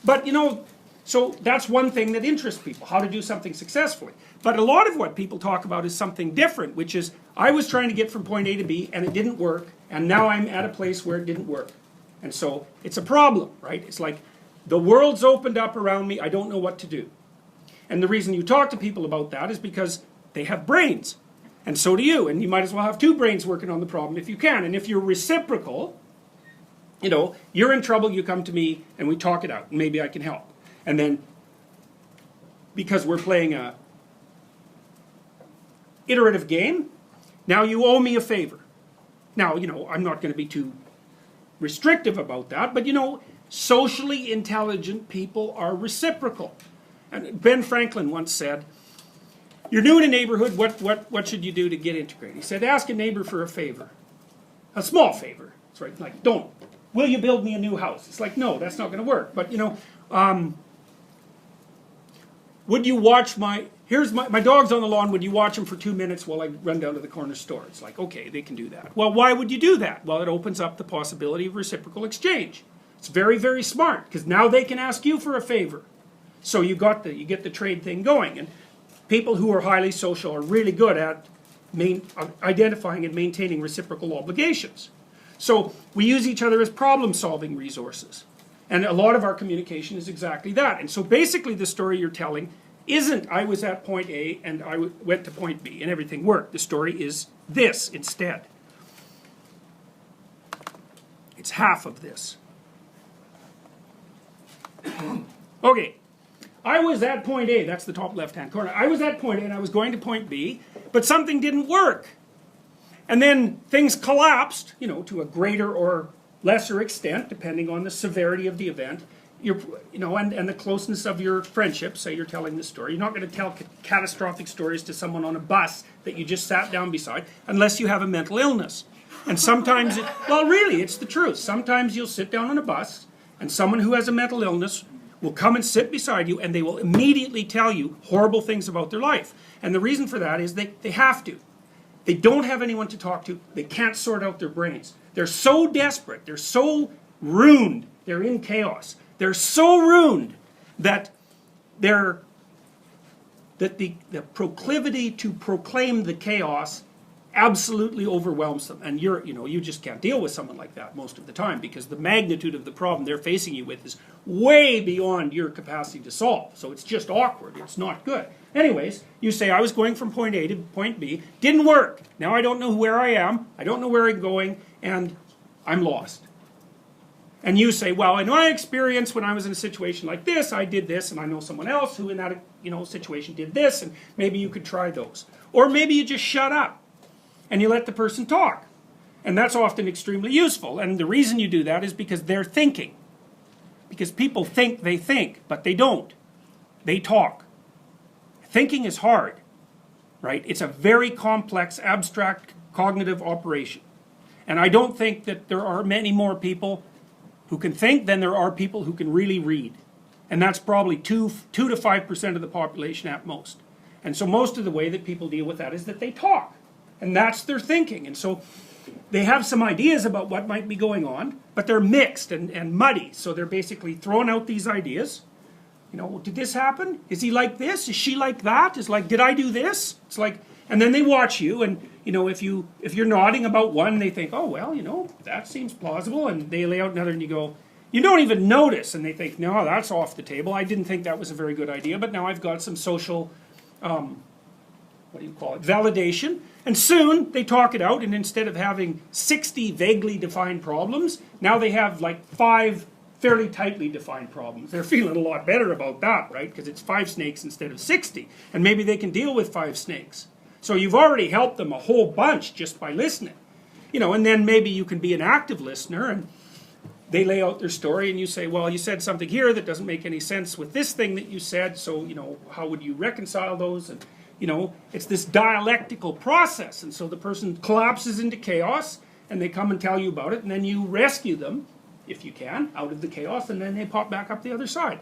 But you know, so that's one thing that interests people, how to do something successfully. But a lot of what people talk about is something different, which is, I was trying to get from point A to B and it didn't work, and now I'm at a place where it didn't work. And so it's a problem, right? It's like, the world's opened up around me, I don't know what to do. And the reason you talk to people about that is because they have brains. And so do you. And you might as well have two brains working on the problem if you can. And if you're reciprocal, you know, you're in trouble, you come to me, and we talk it out. And maybe I can help. And then, because we're playing a iterative game, now you owe me a favor. Now, you know, I'm not going to be too restrictive about that, but you know, socially intelligent people are reciprocal. And Ben Franklin once said, you're new in a neighborhood, what should you do to get integrated? He said, ask a neighbor for a favor. A small favor. It's right, like, will you build me a new house? It's like, no, that's not going to work. But, you know, would you watch my dog's on the lawn, would you watch him for 2 minutes while I run down to the corner store? It's like, okay, they can do that. Well, why would you do that? Well, it opens up the possibility of reciprocal exchange. It's very, very smart, because now they can ask you for a favor. So you get the trade thing going. And people who are highly social are really good at identifying and maintaining reciprocal obligations. So we use each other as problem-solving resources. And a lot of our communication is exactly that. And so basically the story you're telling isn't, I was at point A and I went to point B and everything worked. The story is this instead. It's half of this. Okay, I was at point A, that's the top left-hand corner. I was at point A and I was going to point B, but something didn't work. And then things collapsed, you know, to a greater or lesser extent, depending on the severity of the event. You know, and the closeness of your friendship, say you're telling this story. You're not going to tell catastrophic stories to someone on a bus that you just sat down beside, unless you have a mental illness. And sometimes, well really, it's the truth. Sometimes you'll sit down on a bus, and someone who has a mental illness will come and sit beside you, and they will immediately tell you horrible things about their life. And the reason for that is they have to. They don't have anyone to talk to. They can't sort out their brains. They're so desperate. They're so ruined. They're in chaos. They're so ruined that the proclivity to proclaim the chaos absolutely overwhelms them. And you just can't deal with someone like that most of the time, because the magnitude of the problem they're facing you with is way beyond your capacity to solve. So it's just awkward. It's not good. Anyways, you say, I was going from point A to point B. Didn't work. Now I don't know where I am. I don't know where I'm going. And I'm lost. And you say, well, in my experience, when I was in a situation like this, I did this, and I know someone else who in that situation did this, and maybe you could try those. Or maybe you just shut up, and you let the person talk. And that's often extremely useful. And the reason you do that is because they're thinking. Because people think they think, but they don't. They talk. Thinking is hard, right? It's a very complex, abstract, cognitive operation. And I don't think that there are many more people who can think than there are people who can really read. And that's probably 2 to 5% of the population at most. And so most of the way that people deal with that is that they talk. And that's their thinking. And so they have some ideas about what might be going on, but they're mixed and muddy. So they're basically throwing out these ideas. You know, did this happen? Is he like this? Is she like that? It's like, did I do this? It's like, and then they watch you, and you know, if you're nodding about one, they think, oh well, you know, that seems plausible, and they lay out another, and you go, you don't even notice, and they think, no, that's off the table. I didn't think that was a very good idea, but now I've got some social, what do you call it, validation, and soon they talk it out, and instead of having 60 vaguely defined problems, now they have like 5 fairly tightly defined problems. They're feeling a lot better about that, right? Because it's 5 snakes instead of 60, and maybe they can deal with 5 snakes. So you've already helped them a whole bunch just by listening. You know, and then maybe you can be an active listener, and they lay out their story, and you say, well, you said something here that doesn't make any sense with this thing that you said, so, you know, how would you reconcile those? And, you know, it's this dialectical process, and so the person collapses into chaos, and they come and tell you about it, and then you rescue them, if you can, out of the chaos, and then they pop back up the other side.